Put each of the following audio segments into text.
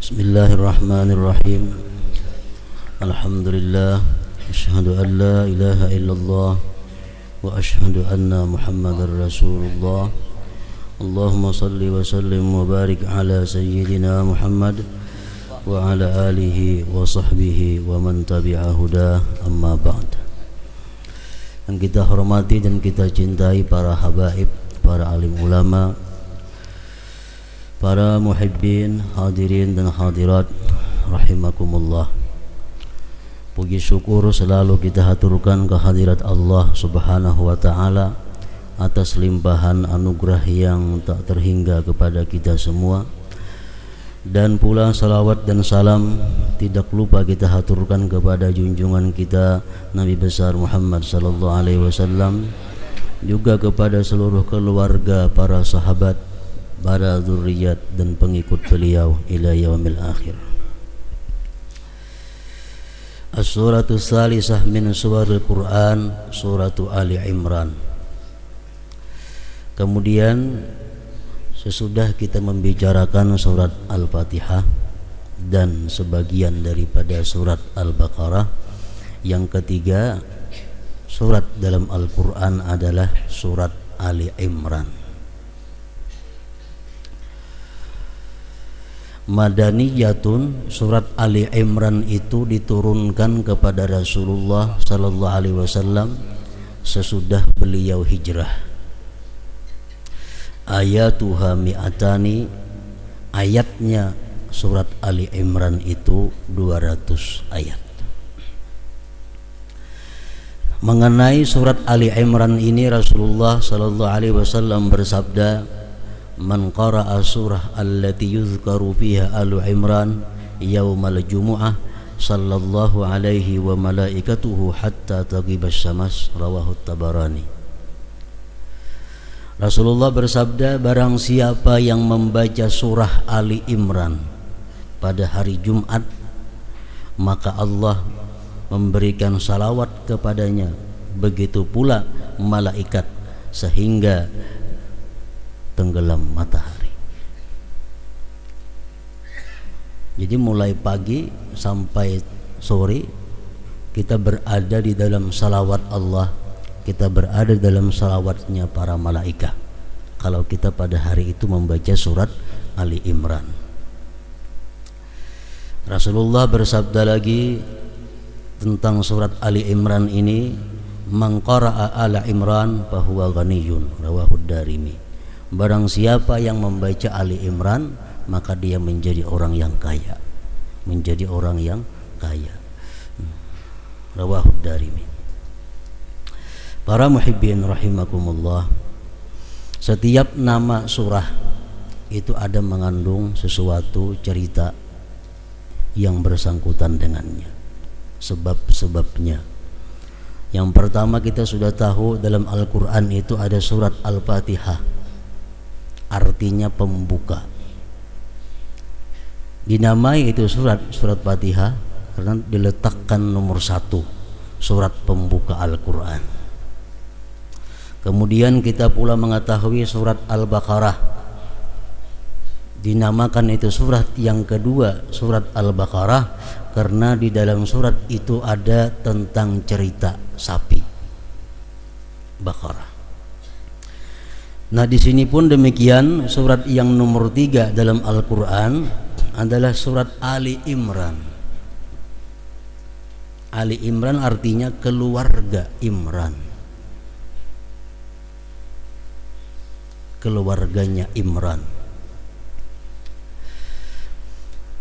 Bismillahirrahmanirrahim. Alhamdulillah, asyhadu an la ilaha illallah wa asyhadu anna Muhammadar Rasulullah. Allahumma salli wa sallim wa barik ala sayyidina Muhammad wa ala alihi wa sahbihi wa man tabi'a hudah, amma ba'd. Yang kita hormati dan kita cintai para habaib, para alim ulama, para muhibbin, hadirin dan hadirat rahimakumullah. Puji syukur selalu kita haturkan kehadirat Allah Subhanahu wa taala atas limpahan anugerah yang tak terhingga kepada kita semua. Dan pula salawat dan salam tidak lupa kita haturkan kepada junjungan kita Nabi besar Muhammad sallallahu alaihi wasallam, juga kepada seluruh keluarga, para sahabat, para zurriyat dan pengikut beliau ila yaumil akhir. As-suratul salisah min suwaril Quran, suratu Ali Imran. Kemudian sesudah kita membicarakan surat Al-Fatihah dan sebagian daripada surat Al-Baqarah, yang ketiga surat dalam Al-Quran adalah surat Ali Imran. Madaniyatun, surat Ali Imran itu diturunkan kepada Rasulullah sallallahu alaihi wasallam sesudah beliau hijrah. Ayatuha mi'atani, ayatnya surat Ali Imran itu 200 ayat. Mengenai surat Ali Imran ini Rasulullah sallallahu alaihi wasallam bersabda, man qara'a surah allati yuzkaru fiha Alu Imran yaumal jumu'ah sallallahu alaihi wa malaikatuhu hatta taghibas syams, rawahu Tabarani. Rasulullah bersabda, barang siapa yang membaca surah Ali Imran pada hari Jumat, maka Allah memberikan salawat kepadanya, begitu pula malaikat, sehingga tenggelam matahari. Jadi mulai pagi sampai sore kita berada di dalam salawat Allah, kita berada dalam salawatnya para malaikat kalau kita pada hari itu membaca surat Ali Imran. Rasulullah bersabda lagi tentang surat Ali Imran ini, man qara'a ala Imran fahuwa ghaniyun, rawahu Darimi. Barang siapa yang membaca Ali Imran, maka dia menjadi orang yang kaya, menjadi orang yang kaya. Rawahu Darimi. Para muhibbin rahimakumullah, setiap nama surah itu ada mengandung sesuatu cerita yang bersangkutan dengannya, sebab-sebabnya. Yang pertama kita sudah tahu dalam Al-Quran itu ada surat Al-Fatihah, artinya pembuka. Dinamai itu surat Fatihah karena diletakkan nomor 1, surat pembuka Al-Quran. Kemudian kita pula mengetahui surat Al-Baqarah dinamakan itu surat yang kedua, surat Al-Baqarah, karena di dalam surat itu ada tentang cerita sapi Baqarah. Nah, di sini pun demikian, surat yang nomor 3 dalam Al-Quran adalah surat Ali Imran. Ali Imran artinya keluarga Imran, keluarganya Imran.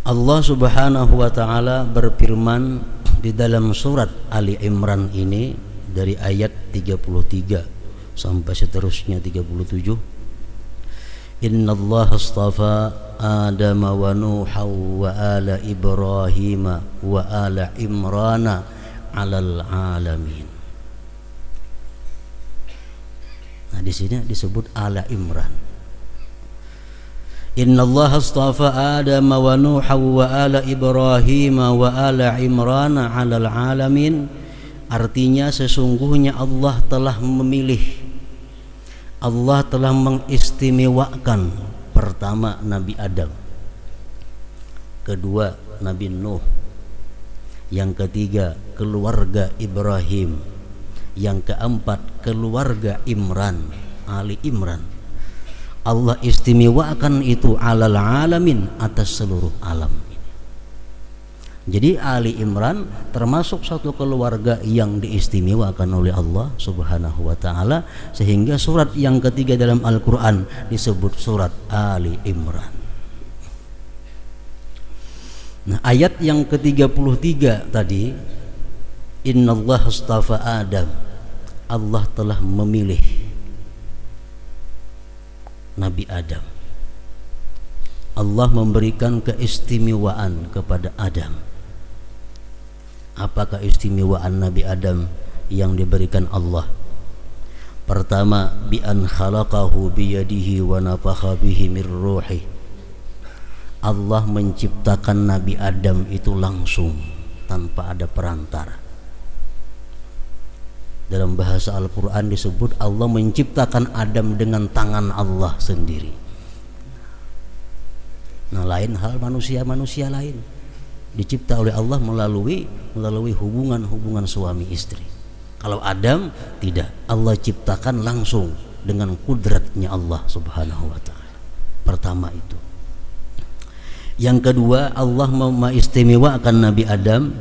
Allah Subhanahu wa taala berfirman di dalam surat Ali Imran ini dari ayat 33 sampai seterusnya 37. Innallaha astafa Adama wa Nuha wa ala Ibrahim wa ala Imrana 'alal alamin. Nah, di sini disebut ala Imran. Innallaha astafa Adama wa Nuha wa ala Ibrahim wa ala Imrana 'alal alamin. Artinya sesungguhnya Allah telah memilih, Allah telah mengistimewakan pertama Nabi Adam, kedua Nabi Nuh, yang ketiga keluarga Ibrahim, yang keempat keluarga Imran, Ali Imran. Allah istimewakan itu alal alamin, atas seluruh alam. Jadi Ali Imran termasuk satu keluarga yang diistimewakan oleh Allah Subhanahu wa taala, sehingga surat yang ketiga dalam Al-Qur'an disebut surat Ali Imran. Nah, ayat yang ke-33 tadi, innallaha astafa Adam, Allah telah memilih Nabi Adam. Allah memberikan keistimewaan kepada Adam. Apa keistimewaan Nabi Adam yang diberikan Allah? Pertama, bi an khalaqahu biyadihi wa nafakha bihi mir ruhi. Allah menciptakan Nabi Adam itu langsung, tanpa ada perantara. Dalam bahasa Al-Quran disebut Allah menciptakan Adam dengan tangan Allah sendiri. Nah, lain hal manusia lain dicipta oleh Allah melalui hubungan suami istri. Kalau Adam tidak, Allah ciptakan langsung dengan kudratnya Allah Subhanahu wa taala. Pertama itu. Yang kedua, Allah mengistimewakan Nabi Adam,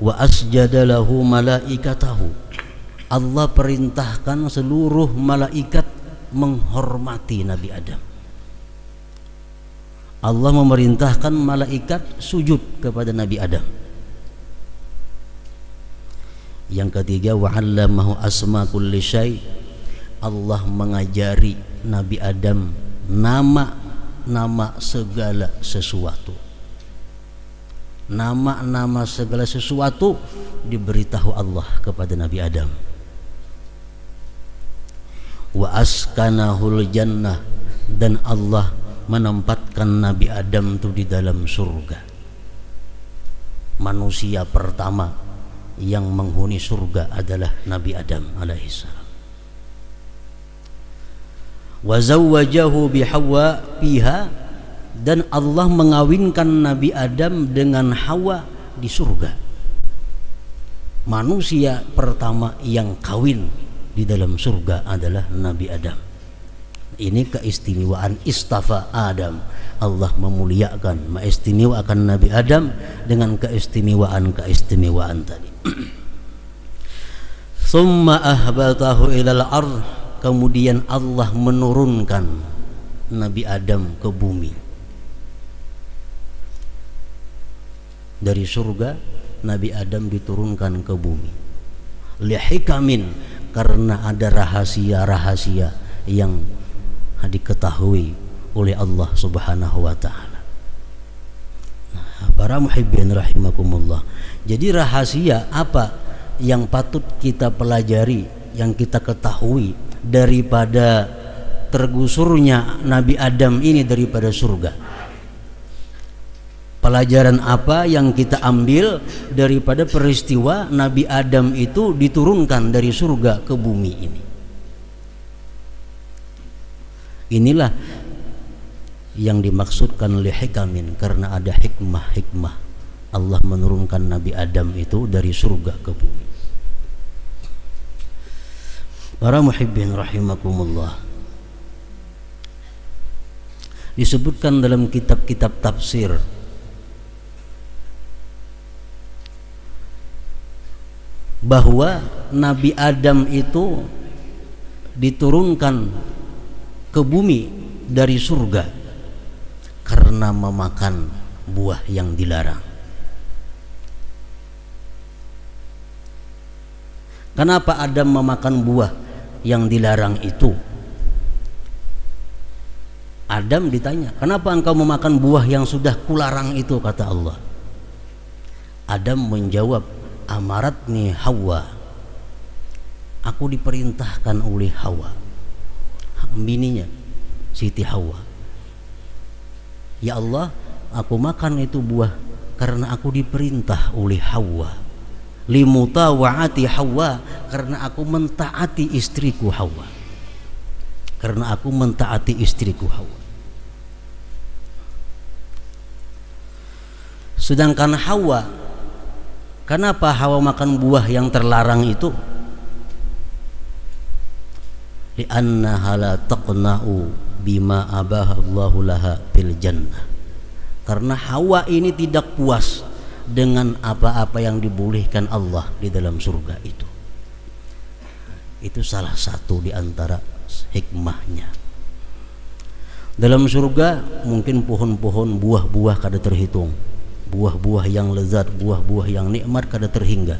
wa asjada lahu malaikatahu. Allah perintahkan seluruh malaikat menghormati Nabi Adam. Allah memerintahkan malaikat sujud kepada Nabi Adam. Yang ketiga, wa 'allamahu asma kulli syai. Allah mengajari Nabi Adam nama segala sesuatu. Nama segala sesuatu diberitahu Allah kepada Nabi Adam. Wa askanahul jannah, dan Allah menempatkan Nabi Adam itu di dalam surga. Manusia pertama yang menghuni surga adalah Nabi Adam alaihissalam. Wa zawwajahu bi Hawa fiha, dan Allah mengawinkan Nabi Adam dengan Hawa di surga. Manusia pertama yang kawin di dalam surga adalah Nabi Adam. Ini keistimewaan istafa Adam. Allah memuliakan, mengistimewakan Nabi Adam dengan keistimewaan tadi. Summa ahbatahu ilal ardh, kemudian Allah menurunkan Nabi Adam ke bumi. Dari surga Nabi Adam diturunkan ke bumi. Lihikamin, karena ada rahasia-rahasia yang diketahui oleh Allah Subhanahu wa taala. Nah, para muhibbin rahimakumullah. Jadi rahasia apa yang patut kita pelajari, yang kita ketahui daripada tergusurnya Nabi Adam ini daripada surga? Pelajaran apa yang kita ambil daripada peristiwa Nabi Adam itu diturunkan dari surga ke bumi ini? Inilah yang dimaksudkan lihikamin, karena ada hikmah Allah menurunkan Nabi Adam itu dari surga ke bumi. Para muhibbin rahimakumullah, disebutkan dalam kitab-kitab tafsir bahwa Nabi Adam itu diturunkan ke bumi dari surga karena memakan buah yang dilarang. Kenapa Adam memakan buah yang dilarang itu? Adam ditanya, kenapa engkau memakan buah yang sudah kularang itu, kata Allah. Adam menjawab, amaratni Hawa, aku diperintahkan oleh Hawa, bininya Siti Hawa. Ya Allah, aku makan itu buah karena aku diperintah oleh Hawa. Limutawa'ati Hawa, karena aku mentaati istriku Hawa. Karena aku mentaati istriku Hawa. Sedangkan Hawa, kenapa Hawa makan buah yang terlarang itu? Li'annaha la taqna'u bima abahallahu laha fil jannah. Karena Hawa ini tidak puas dengan apa-apa yang dibolehkan Allah di dalam surga itu. Itu salah satu di antara hikmahnya. Dalam surga mungkin pohon-pohon buah-buah kada terhitung, buah-buah yang lezat, buah-buah yang nikmat kada terhingga.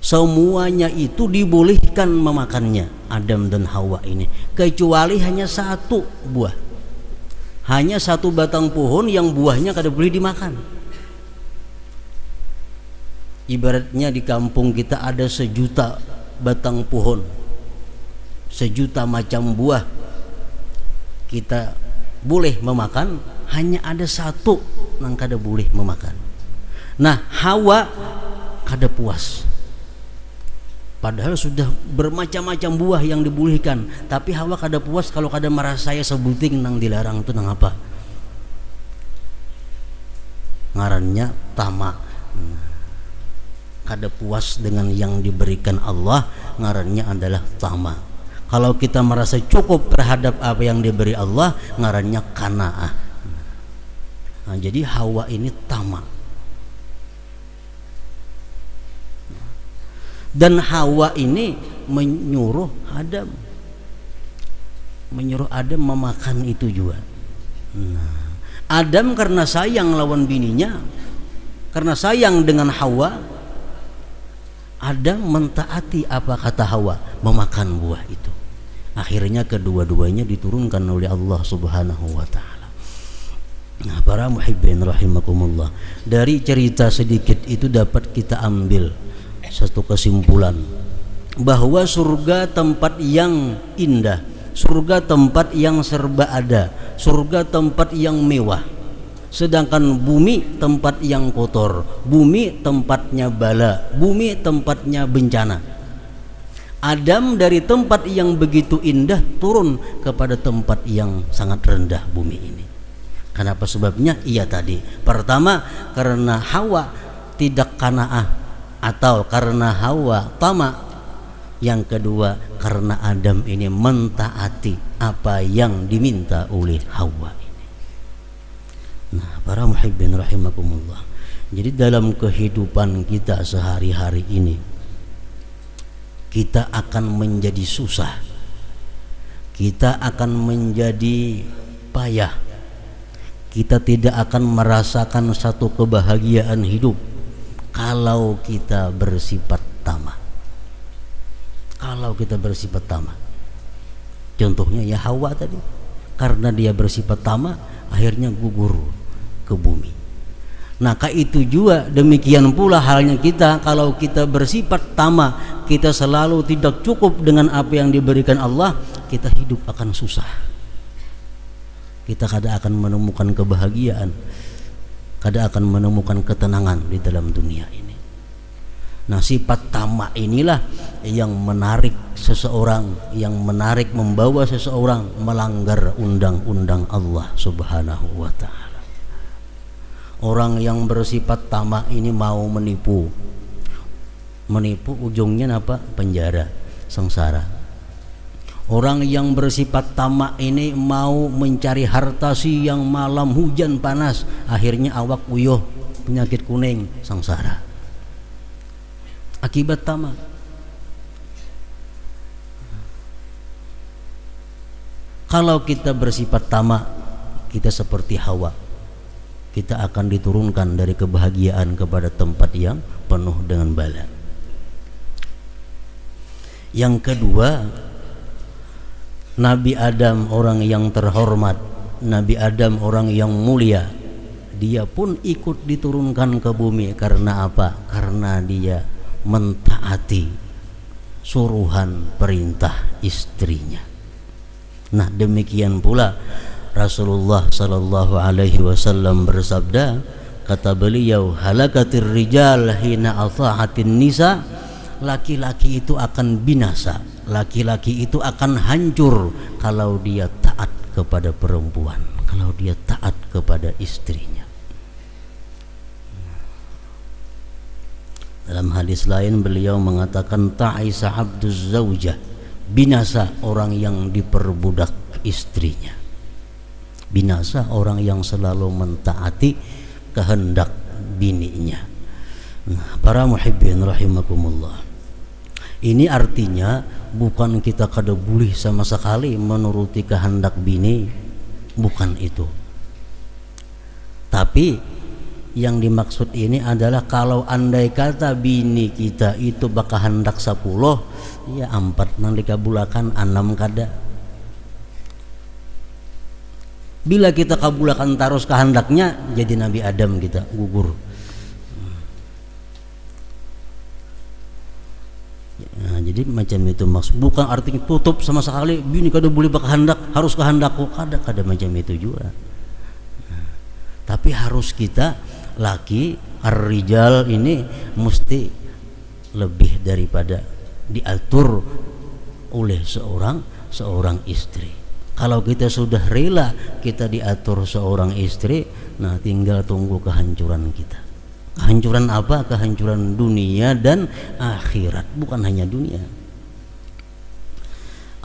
Semuanya itu dibolehkan memakannya Adam dan Hawa ini, kecuali hanya satu buah, hanya satu batang pohon yang buahnya kada boleh dimakan. Ibaratnya di kampung kita ada 1.000.000 batang pohon, 1.000.000 macam buah, kita boleh memakan, hanya ada satu yang kada boleh memakan. Nah, Hawa kada puas, padahal sudah bermacam-macam buah yang dibolehkan, tapi Hawa kada puas kalau kada merasai sebuting nang dilarang itu nang apa? Ngarannya tamak. Kada puas dengan yang diberikan Allah, ngarannya adalah tamak. Kalau kita merasa cukup terhadap apa yang diberi Allah, ngarannya qanaah. Nah, jadi Hawa ini tamak. Dan Hawa ini menyuruh Adam memakan itu juga. Nah, Adam karena sayang lawan bininya, karena sayang dengan Hawa, Adam mentaati apa kata Hawa, memakan buah itu. Akhirnya kedua-duanya diturunkan oleh Allah Subhanahu wa taala. Nah, para muhibbin rahimakumullah, dari cerita sedikit itu dapat kita ambil satu kesimpulan, bahwa surga tempat yang indah, surga tempat yang serba ada, surga tempat yang mewah. Sedangkan bumi tempat yang kotor, bumi tempatnya bala, bumi tempatnya bencana. Adam dari tempat yang begitu indah turun kepada tempat yang sangat rendah, bumi ini. Kenapa sebabnya? Iya tadi, pertama karena Hawa tidak qanaah atau karena Hawa tamak. Yang kedua karena Adam ini mentaati apa yang diminta oleh Hawa. Nah, para muhibbin rahimakumullah, jadi dalam kehidupan kita sehari-hari ini, kita akan menjadi susah, kita akan menjadi payah, kita tidak akan merasakan satu kebahagiaan hidup kalau kita bersifat tamak. Kalau kita bersifat tamak, contohnya ya Hawa tadi, karena dia bersifat tamak, akhirnya gugur ke bumi. Nah, itu juga demikian pula halnya kita, kalau kita bersifat tamak, kita selalu tidak cukup dengan apa yang diberikan Allah, kita hidup akan susah. Kita kada akan menemukan kebahagiaan, kada akan menemukan ketenangan di dalam dunia ini. Nah, sifat tamak inilah yang menarik seseorang, yang menarik membawa seseorang melanggar undang-undang Allah Subhanahu wa taala. Orang yang bersifat tamak ini mau menipu ujungnya apa? Penjara, sengsara. Orang yang bersifat tamak ini mau mencari harta siang malam, hujan panas, akhirnya awak uyuh, penyakit kuning, sengsara. Akibat tamak. Kalau kita bersifat tamak, kita seperti Hawa, kita akan diturunkan dari kebahagiaan kepada tempat yang penuh dengan bala. Yang kedua, Nabi Adam orang yang terhormat, Nabi Adam orang yang mulia, dia pun ikut diturunkan ke bumi. Karena apa? Karena dia mentaati suruhan perintah istrinya. Nah, demikian pula Rasulullah sallallahu alaihi wasallam bersabda, kata beliau, halakatir rijal hina ata'atin nisa, laki-laki itu akan binasa, laki-laki itu akan hancur kalau dia taat kepada perempuan, kalau dia taat kepada istrinya. Dalam hadis lain beliau mengatakan ta'isa abduz zaujah, binasa orang yang diperbudak istrinya. Binasa orang yang selalu mentaati kehendak bininya. Nah, para muhibbin rahimakumullah, ini artinya bukan kita kada boleh sama sekali menuruti kehendak bini, bukan itu. Tapi yang dimaksud ini adalah kalau andai kata bini kita itu bakal hendak 10, ya 4 nang dikabulakan 6 kada. Bila kita kabulakan terus kehendaknya, jadi Nabi Adam kita gugur. Nah, jadi macam itu maksud. Bukan artinya tutup sama sekali bini kada boleh berkehendak, harus kehendakku, kada macam itu juga. Nah, tapi harus kita laki ar-rijal ini mesti lebih daripada diatur oleh seorang istri. Kalau kita sudah rela kita diatur seorang istri, nah tinggal tunggu kehancuran kita. Kehancuran apa? Kehancuran dunia dan akhirat, bukan hanya dunia.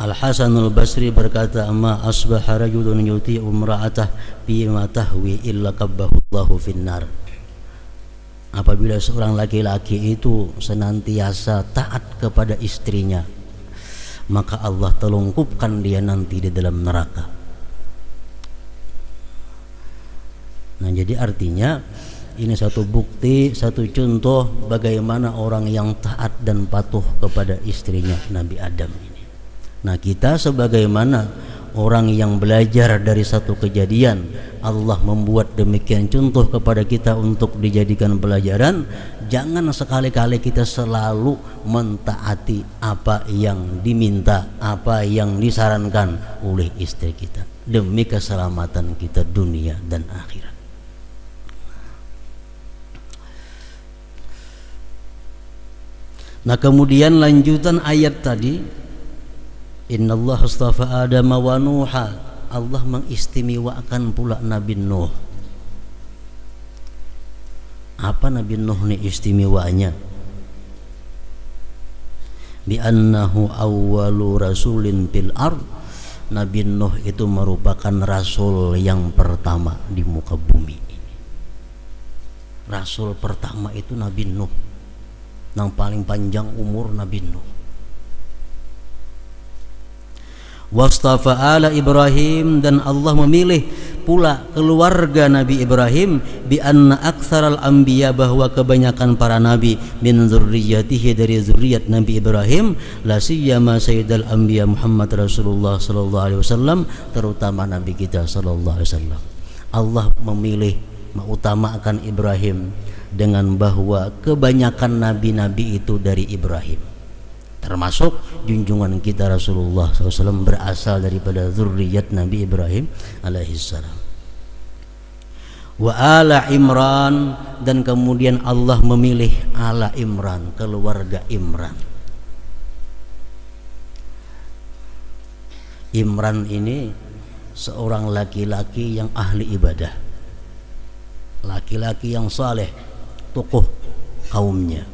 Al-Hasanul Basri berkata, "Ma asbaha rajulun yuti'u imra'atah bima tahwi illa qabbahu Allahu finnar." Apabila seorang laki-laki itu senantiasa taat kepada istrinya, maka Allah telungkupkan dia nanti di dalam neraka. Nah, jadi artinya ini satu bukti, satu contoh bagaimana orang yang taat dan patuh kepada istrinya Nabi Adam ini. Nah, kita sebagaimana orang yang belajar dari satu kejadian, Allah membuat demikian contoh kepada kita untuk dijadikan pelajaran. Jangan sekali-kali kita selalu mentaati apa yang diminta, apa yang disarankan oleh istri kita demi keselamatan kita dunia dan akhirat. Nah, kemudian lanjutan ayat tadi, Innallaha astafa Adam wa Nuha, Allah mengistimewakan pula Nabi Nuh. Apa Nabi Nuh ni istimewanya? Bi annahu awwalu rasulin fil ard. Nabi Nuh itu merupakan rasul yang pertama di muka bumi ini. Rasul pertama itu Nabi Nuh, yang paling panjang umur Nabi Nuh. Wastafa ala Ibrahim, dan Allah memilih pula keluarga Nabi Ibrahim, bi anna aktsaral anbiya, bahwa kebanyakan para nabi min dzurriyyatihi, dari zuriat Nabi Ibrahim, la siyama sayyidul anbiya Muhammad Rasulullah sallallahu alaihi wasallam, terutama nabi kita sallallahu alaihi wasallam. Allah memilih mengutamakan Ibrahim dengan bahwa kebanyakan nabi-nabi itu dari Ibrahim, termasuk junjungan kita Rasulullah SAW berasal daripada zurriyat Nabi Ibrahim alaihissalam. Wa ala Imran, dan kemudian Allah memilih ala Imran, keluarga Imran. Imran ini seorang laki-laki yang ahli ibadah, laki-laki yang saleh, tokoh kaumnya.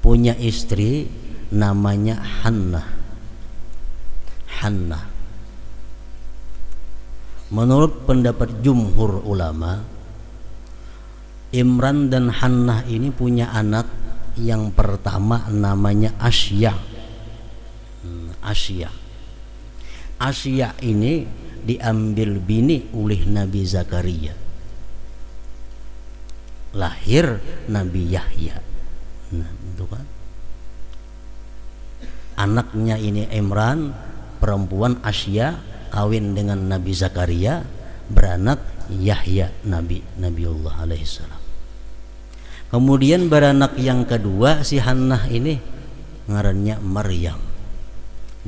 Punya istri namanya Hannah. Menurut pendapat jumhur ulama, Imran dan Hannah ini punya anak yang pertama namanya Asya. Asya ini diambil bini oleh Nabi Zakaria. Lahir Nabi Yahya. Nah, itu kan anaknya ini Imran, perempuan Asya, kawin dengan Nabi Zakaria, beranak Yahya, Nabiullah alaihissalam. Kemudian beranak yang kedua si Hannah ini ngarannya Maryam.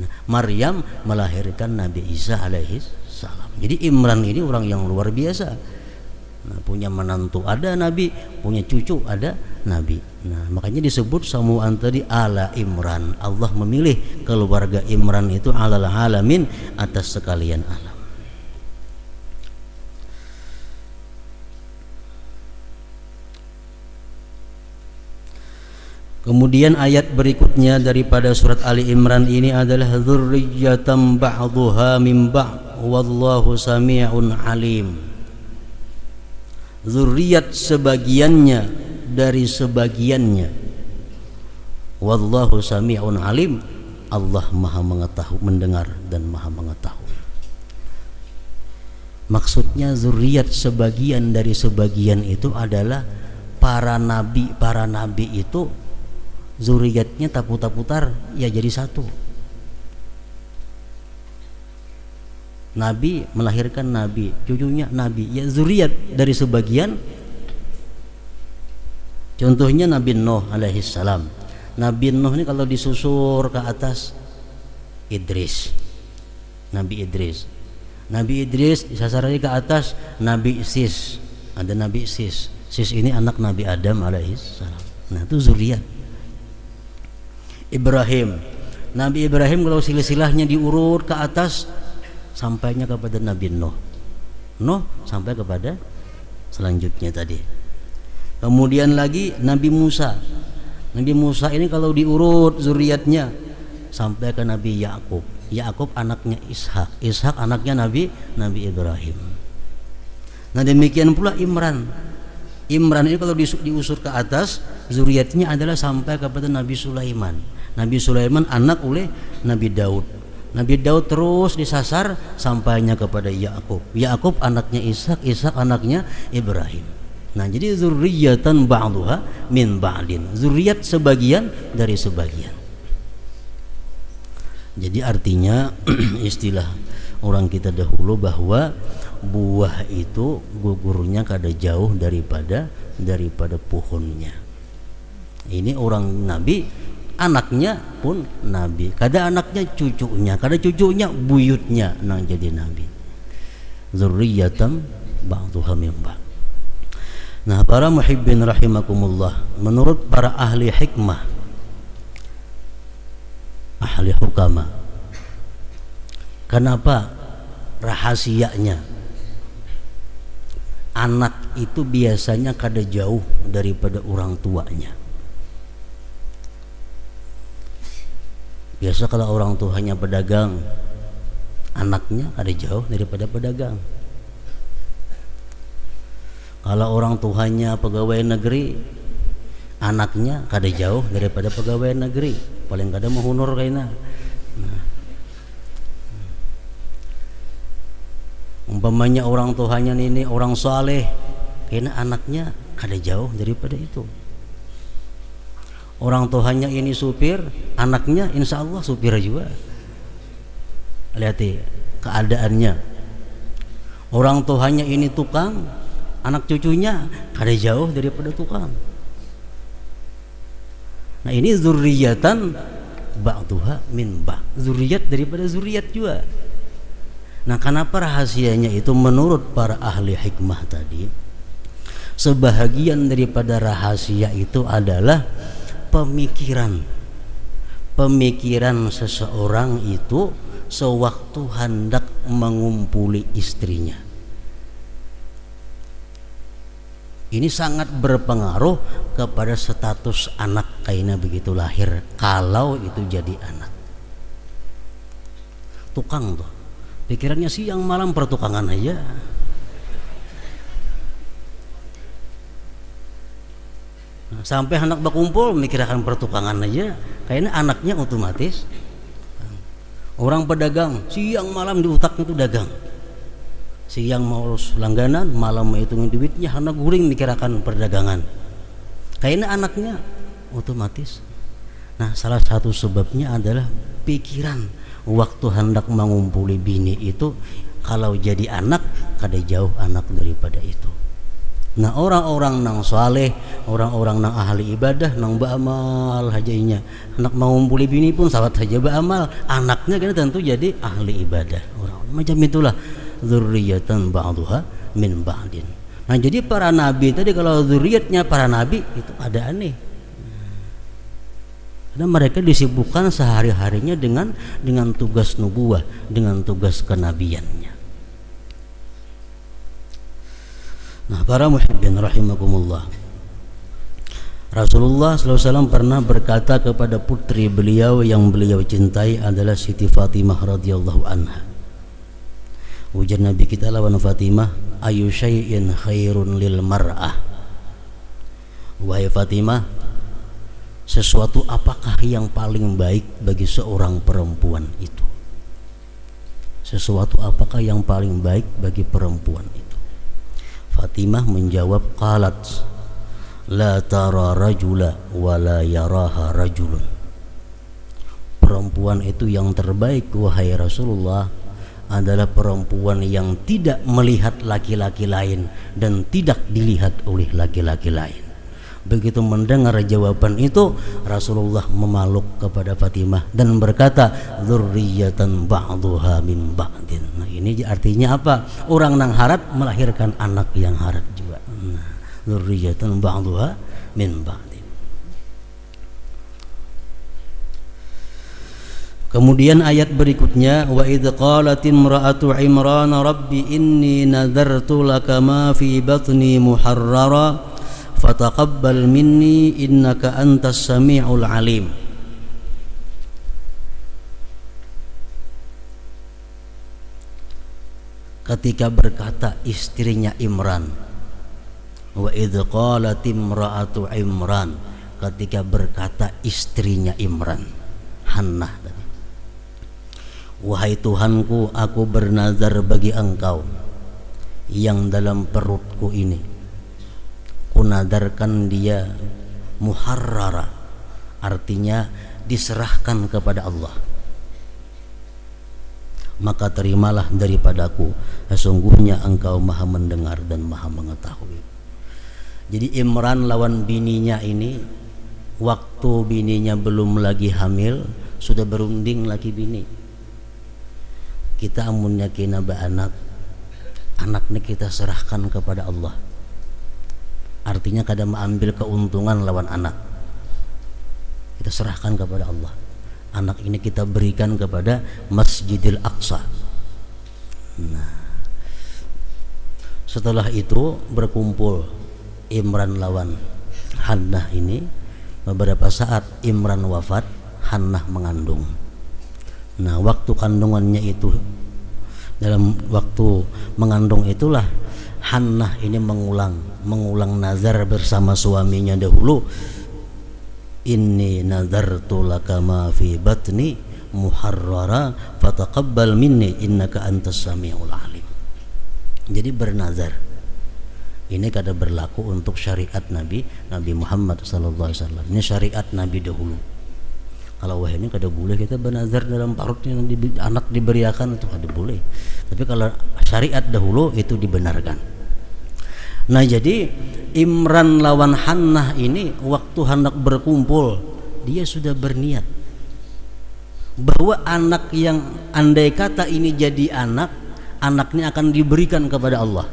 Nah, Maryam melahirkan Nabi Isa alaihissalam. Jadi Imran ini orang yang luar biasa. Nah, punya menantu ada Nabi, punya cucu ada Nabi. Nah, makanya disebut samuan tadi ala Imran. Allah memilih keluarga Imran itu alal alamin, atas sekalian alam. Kemudian ayat berikutnya daripada surat Ali Imran ini adalah dzurriyyatan ba'dhuha min ba'd wallahu sami'un alim. Zuriat sebagiannya dari sebagiannya. Wallahu sami'un alim. Allah Maha mengetahui, mendengar dan Maha mengetahui. Maksudnya zuriat sebagian dari sebagian itu adalah para nabi itu zuriatnya taputar ya jadi satu. Nabi melahirkan nabi, cucunya nabi, ya zuriat dari sebagian. Contohnya Nabi Nuh alaihi salam. Nabi Nuh ini kalau disusur ke atas Idris, Nabi Idris. Nabi Idris disasar lagi ke atas Nabi Sis, ada Nabi Sis. Sis ini anak Nabi Adam alaihi salam. Nah itu zuriat. Ibrahim, Nabi Ibrahim kalau silsilahnya diurut ke atas sampainya kepada Nabi Nuh. Nuh sampai kepada selanjutnya tadi. Kemudian lagi Nabi Musa. Nabi Musa ini kalau diurut zuriatnya sampai ke Nabi Yakub. Yakub anaknya Ishak. Ishak anaknya Nabi Ibrahim. Nah demikian pula Imran. Imran ini kalau diusur ke atas zuriatnya adalah sampai kepada Nabi Sulaiman. Nabi Sulaiman anak oleh Nabi Daud. Nabi Daud terus disasar sampainya kepada Yakub. Yakub anaknya Ishak, Ishak anaknya Ibrahim. Nah, jadi zurriyatan ba'dhuha min ba'din. Zuriat sebagian dari sebagian. Jadi artinya istilah orang kita dahulu bahwa buah itu gugurnya kada jauh daripada pohonnya. Ini orang Nabi, anaknya pun Nabi, kada anaknya cucunya, kada cucunya buyutnya nang jadi Nabi. Zurriyatan ba'dhuha min ba'd. Nah para muhibbin rahimakumullah, menurut para ahli hikmah, ahli hukama, kenapa rahasianya anak itu biasanya kada jauh daripada orang tuanya? Biasa kalau orang tuanya pedagang, anaknya kada jauh daripada pedagang. Kalau orang tuanya pegawai negeri, anaknya kada jauh daripada pegawai negeri, paling kada menghunur kayaknya. Umpamanya orang tuanya ini orang saleh, kayaknya anaknya kada jauh daripada itu. Orang tuanya ini supir, anaknya insya Allah supir juga. Lihat keadaannya. Orang tuanya ini tukang, anak cucunya kada jauh daripada tukang. Nah ini zurriyatan ba'dhuha min ba'd. Zuriat daripada zuriat juga. Nah kenapa rahasianya itu menurut para ahli hikmah tadi? Sebahagian daripada rahasia itu adalah pemikiran seseorang itu sewaktu hendak mengumpuli istrinya. Ini sangat berpengaruh kepada status anak kayaknya begitu lahir, kalau itu jadi anak. Tukang tuh pikirannya siang malam pertukangan aja. Sampai anak berkumpul mikirkan pertukangan aja, kayaknya anaknya otomatis. Orang pedagang siang malam di otaknya itu dagang. Siang mau urus langganan, malam mau hitungin duitnya, anak guring mikirkan perdagangan. Kayaknya anaknya otomatis. Nah, salah satu sebabnya adalah pikiran waktu hendak mengumpuli bini itu, kalau jadi anak kada jauh anak daripada itu. Nah orang-orang nang saleh, orang-orang nang ahli ibadah, nang beramal hajainya, anak mengumpuli bini pun sahabat saja beramal, anaknya kan tentu jadi ahli ibadah. Orang macam itulah zurriyatan ba'dhuha min ba'din. Nah jadi para nabi tadi, kalau zuriatnya para nabi itu ada aneh. Karena mereka disibukkan sehari-harinya dengan tugas nubuwah, dengan tugas kenabiannya. Nah para muhibbin rahimakumullah, Rasulullah SAW pernah berkata kepada putri beliau yang beliau cintai adalah Siti Fatimah radhiyallahu anha. Ujar Nabi kita lawan Fatimah, ayu syai'in khairun lil mar'ah. Wahai Fatimah, sesuatu apakah yang paling baik bagi seorang perempuan itu? Sesuatu apakah yang paling baik bagi perempuan itu? Fatimah menjawab, qalat la tara rajula wa la yaraha rajulun. Perempuan itu yang terbaik wahai Rasulullah adalah perempuan yang tidak melihat laki-laki lain dan tidak dilihat oleh laki-laki lain. Begitu mendengar jawaban itu, Rasulullah memeluk kepada Fatimah dan berkata, dzurriyyatan ba'dhuha min ba'din. Nah, ini artinya apa? Orang nang harat melahirkan anak yang harat juga. Nah, dzurriyyatan ba'dhuha min ba'din. Kemudian ayat berikutnya, wa idz qalat imra'atu Imran rabbi inni nadartu laka ma fi batni muharrara fataqabbal minni innaka antas samiul alim. Ketika berkata istrinya Imran, wa idz qalat imra'atu Imran, ketika berkata istrinya Imran, Hannah tadi, wahai Tuhanku, aku bernazar bagi engkau yang dalam perutku ini, kunadarkan dia muharrara, artinya diserahkan kepada Allah, maka terimalah daripadaku, sesungguhnya engkau maha mendengar dan maha mengetahui. Jadi Imran lawan bininya ini, waktu bininya belum lagi hamil, sudah berunding lagi bini. Kita amunnya kena anak ini kita serahkan kepada Allah, artinya kada mengambil keuntungan lawan anak, kita serahkan kepada Allah. Anak ini kita berikan kepada Masjidil Aqsa. Nah, setelah itu berkumpul Imran lawan Hannah ini. Beberapa saat Imran wafat, Hannah mengandung. Nah, waktu kandungannya itu, dalam waktu mengandung itulah Hannah ini mengulang nazar bersama suaminya dahulu, inni nazartu laka ma fi batni muharrara fataqabbal minni innaka antas samiul alim. Jadi bernazar ini kada berlaku untuk syariat Nabi Muhammad sallallahu alaihi wasallam. Ini syariat Nabi dahulu. Kalau wah ini kada boleh kita bernazar dalam parutnya anak diberiakan, itu kada boleh. Tapi kalau syariat dahulu itu dibenarkan. Nah, jadi Imran lawan Hannah ini waktu hendak berkumpul, dia sudah berniat bahwa anak yang andai kata ini jadi anaknya akan diberikan kepada Allah.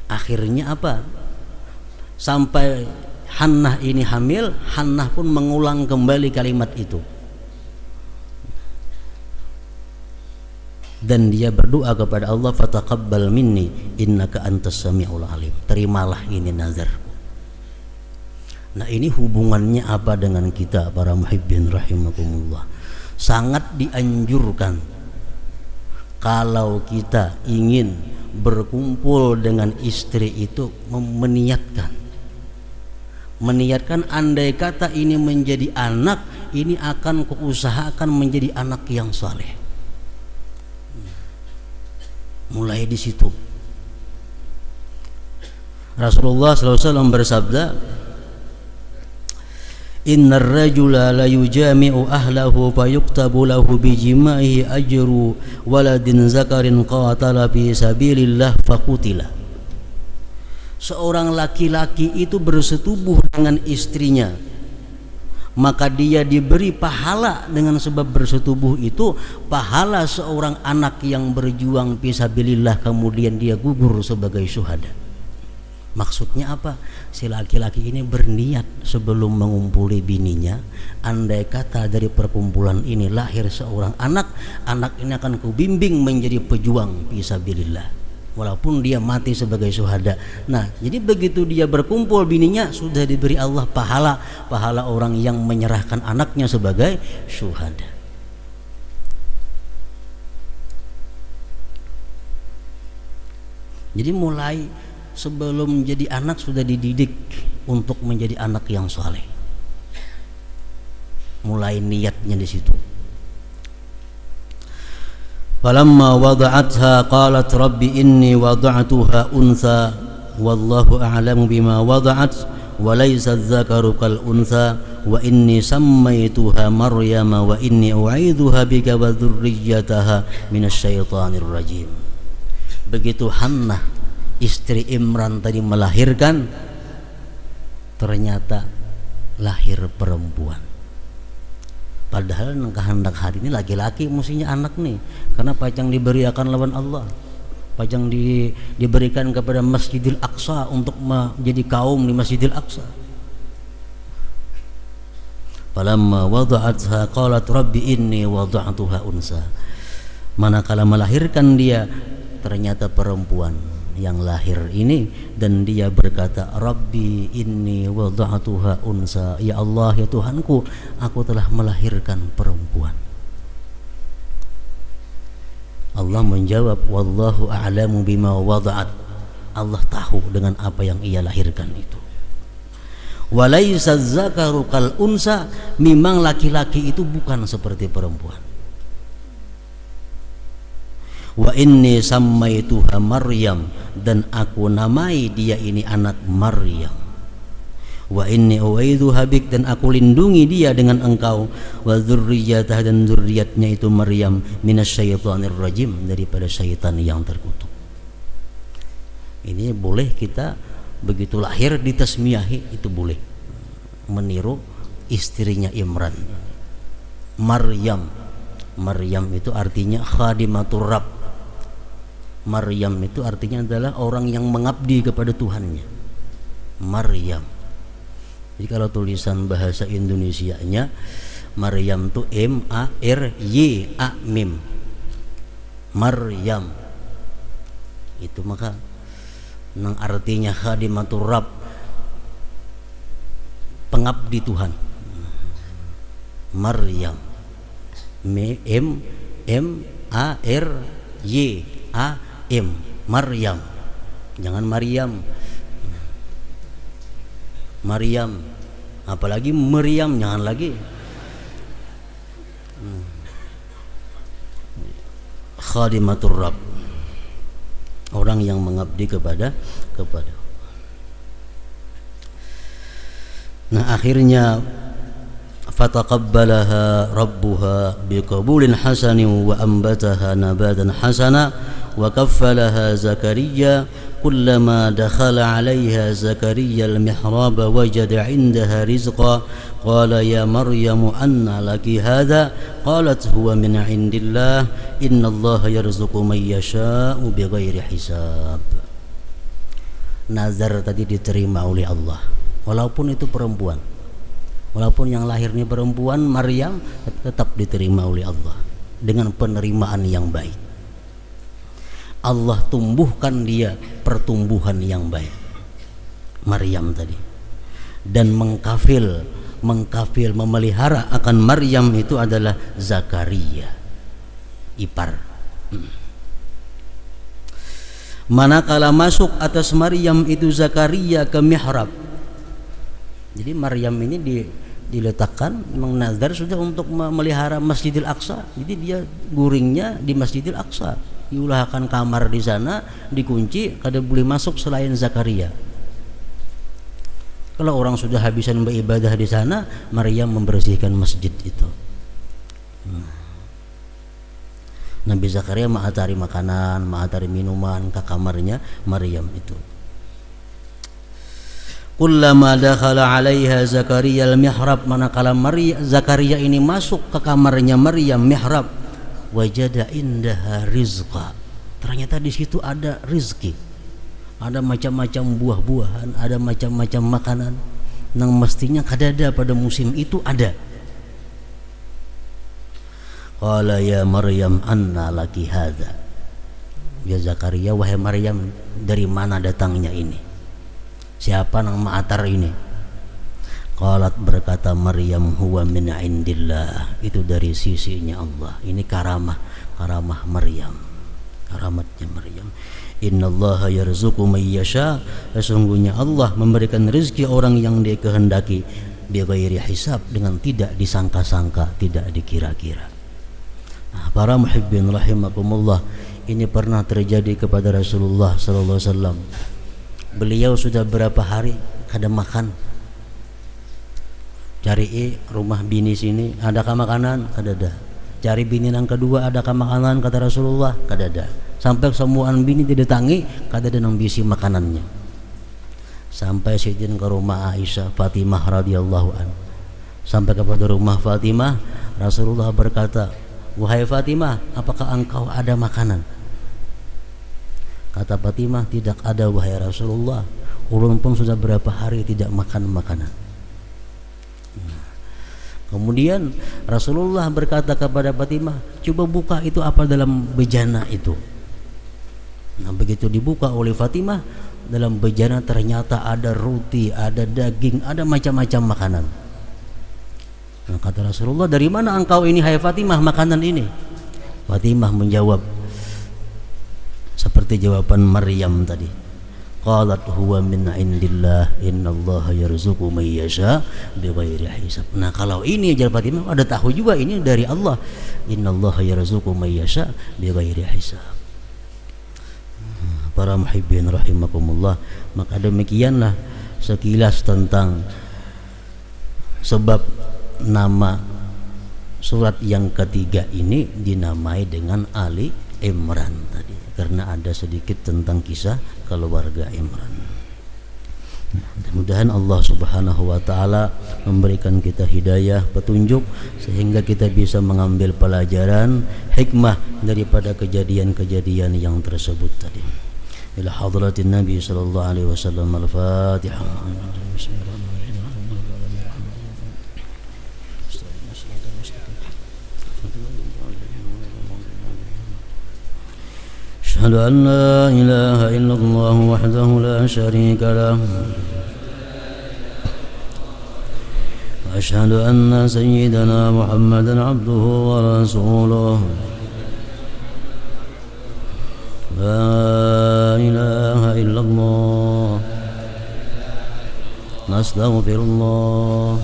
Akhirnya apa? Sampai Hannah ini hamil, Hannah pun mengulang kembali kalimat itu. Dan dia berdoa kepada Allah, fataqabbal minni innaka antas samiul alim. Terimalah ini nazarku. Nah, ini hubungannya apa dengan kita para muhibbin rahimakumullah? Sangat dianjurkan kalau kita ingin berkumpul dengan istri itu meniatkan andai kata ini menjadi anak, ini akan kuusahakan menjadi anak yang saleh. Mulai di situ. Rasulullah SAW bersabda, innar rajula la yujami'u ahlahu fayuktabu lahu bijima'ihi ajru waladin zakarin qatala fi sabilillah faqutila. Seorang laki-laki itu bersetubuh dengan istrinya, maka dia diberi pahala dengan sebab bersetubuh itu, pahala seorang anak yang berjuang fisabilillah kemudian dia gugur sebagai syuhada. Maksudnya apa? Si laki-laki ini berniat sebelum mengumpuli bininya, andai kata dari perkumpulan ini lahir seorang anak ini akan kubimbing menjadi pejuang fisabilillah. walaupun dia mati sebagai syuhada. Nah, jadi begitu dia berkumpul bininya sudah diberi Allah pahala orang yang menyerahkan anaknya sebagai syuhada. Jadi mulai sebelum menjadi anak sudah dididik untuk menjadi anak yang saleh. Mulai niatnya di situ. Falamma wada'atha qalat rabbi inni wada'tuha untha wallahu a'lamu bima wada'at wa laysa adh-dhakaru kal untha wa inni sammaytuha maryama wa inni u'idzuha bika wa dhurriyyataha minasyaitonir rajim. Begitu Hannah istri Imran tadi melahirkan, ternyata lahir perempuan. Padahal kehendak hari ini laki-laki mestinya anak nih, karena pajang diberikan lawan Allah, pajang diberikan kepada Masjidil Aqsa untuk menjadi kaum di Masjidil Aqsa. Falamma wada'atha qalat rabbi inni wada'tuha unsa. Manakala melahirkan dia, ternyata perempuan yang lahir ini, dan dia berkata, Rabbi inni wada'tuha unsa, ya Allah, ya Tuhanku, aku telah melahirkan perempuan. Allah menjawab, wallahu a'lamu bima wada'at, Allah tahu dengan apa yang ia lahirkan itu. Walaysa zakaru kal unsa, memang laki-laki itu bukan seperti perempuan. Wa inni sammaituha Maryam, dan aku namai dia ini anak Maryam. Wa inni u'idzuha bik, dan aku lindungi dia dengan engkau. Wa dzurriyyatah, dan zuriatnya itu Maryam, minasyaitonir rajim, daripada syaitan yang terkutuk. Ini boleh kita begitu lahir ditasmiyahi, itu boleh meniru istrinya Imran, Maryam. Maryam itu artinya khadimatur Rabb. Maryam itu artinya adalah orang yang mengabdi kepada Tuhannya. Maryam. Jadi kalau tulisan bahasa Indonesianya, Maryam itu M-A-R-Y-A-M-I-M. Maryam. Itu maka nang artinya khadimatur Rabb, pengabdi Tuhan. Maryam. M-A-R-Y-A-M, Maryam. Jangan Maryam. Maryam, apalagi Maryam, jangan lagi. Khadimatur Rabb, orang yang mengabdi kepada. Nah, akhirnya fataqabbalaha rabbuha biqabulin hasanin wa ambataha nabatan hasana wa kaffalaha Zakaria kullama dakhala 'alayha Zakaria al-mihrab wajada 'indaha rizqa qala ya Maryamu anna laki hadha qalat huwa min 'indillah innallaha yarzuqu man yasha'u bighairi hisab. Nazar tadi diterima oleh Allah walaupun itu perempuan. Walaupun yang lahir ini perempuan, Maryam, tetap diterima oleh Allah dengan penerimaan yang baik. Allah tumbuhkan dia pertumbuhan yang baik, Maryam tadi, dan mengkafil memelihara akan Maryam itu adalah Zakaria, ipar. Manakala masuk atas Maryam itu Zakaria ke mihrab. Jadi Maryam ini diletakkan, memang nazar sudah untuk memelihara Masjidil Aqsa. Jadi dia guringnya di Masjidil Aqsa, diulahkan kamar di sana, dikunci, kada boleh masuk selain Zakaria. Kalau orang sudah habisan beribadah di sana, Maryam membersihkan masjid itu. Nabi Zakaria ma'atari makanan, ma'atari minuman ke kamarnya Maryam itu. Kullama dakhala 'alaiha Zakaria al-mihrab, manakala Zakaria ini masuk ke kamarnya Maryam mihrab, wajada indaha rizqa, ternyata di situ ada rizki, ada macam-macam buah-buahan, ada macam-macam makanan yang mestinya kadada pada musim itu ada. Qala ya Maryam anna laki hadza, Ya Zakaria, wahai Maryam, dari mana datangnya ini? Siapa nama atar ini? Qalat, berkata Maryam, huwa min indillah, itu dari sisinya Allah. Ini karamah Maryam, karamatnya Maryam. Innallaha yarzuqu may yasha, sesungguhnya Allah memberikan rezeki orang yang Dia kehendaki, bighairi hisab, dengan tidak disangka-sangka, tidak dikira-kira. Nah, para muhibbin rahimakumullah, ini pernah terjadi kepada Rasulullah sallallahu alaihi wasallam. Beliau sudah berapa hari kada makan. Cari rumah bini sini, adakah makanan? Kada ada. Cari bini yang kedua, adakah makanan? Kata Rasulullah, kada ada. Sampai semuaan bini didatangi, kada ada nang bisi makanannya. Sampai sidin ke rumah Aisyah Fatimah radhiyallahu an. Sampai kepada rumah Fatimah, Rasulullah berkata, wahai Fatimah, apakah engkau ada makanan? Kata Fatimah, tidak ada wahai Rasulullah. Ulun pun sudah berapa hari tidak makan makanan. Kemudian Rasulullah berkata kepada Fatimah, coba buka itu apa dalam bejana itu. Nah, begitu dibuka oleh Fatimah, dalam bejana ternyata ada roti, ada daging, ada macam-macam makanan. Nah, kata Rasulullah, dari mana engkau ini hai Fatimah makanan ini? Fatimah menjawab seperti jawaban Maryam tadi. Qalat huwa min indillah, innallaha yarzuqu may yasha bighairi hisab. Nah, kalau ini ajar Fatimah ada tahu juga ini dari Allah. Innallaha yarzuqu may yasha bighairi hisab. Para muhibbin rahimakumullah, maka demikianlah sekilas tentang sebab nama surat yang ketiga ini dinamai dengan Ali Imran tadi, karena ada sedikit tentang kisah keluarga Imran. Mudah-mudahan Allah Subhanahu wa taala memberikan kita hidayah, petunjuk, sehingga kita bisa mengambil pelajaran hikmah daripada kejadian-kejadian yang tersebut tadi. Ila hadratin Nabi sallallahu alaihi wasallam. Al-Fatihah. أشهد أن لا إله إلا الله وحده لا شريك له وأشهد أن سيدنا محمدا عبده ورسوله لا إله إلا الله نستغفر الله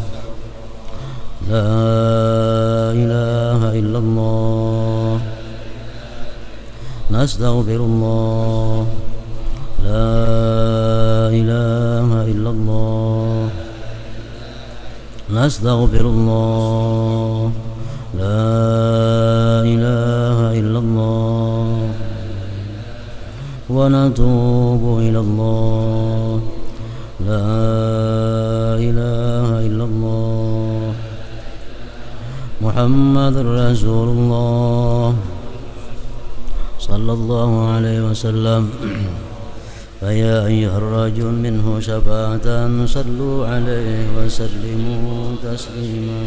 لا إله إلا الله نستغفر الله لا إله إلا الله نستغفر الله لا إله إلا الله ونتوب إلى الله لا إله إلا الله محمد رسول الله صلى الله عليه وسلم فيا أيها الرجل منه شفاعة صلوا عليه وسلموا تسليما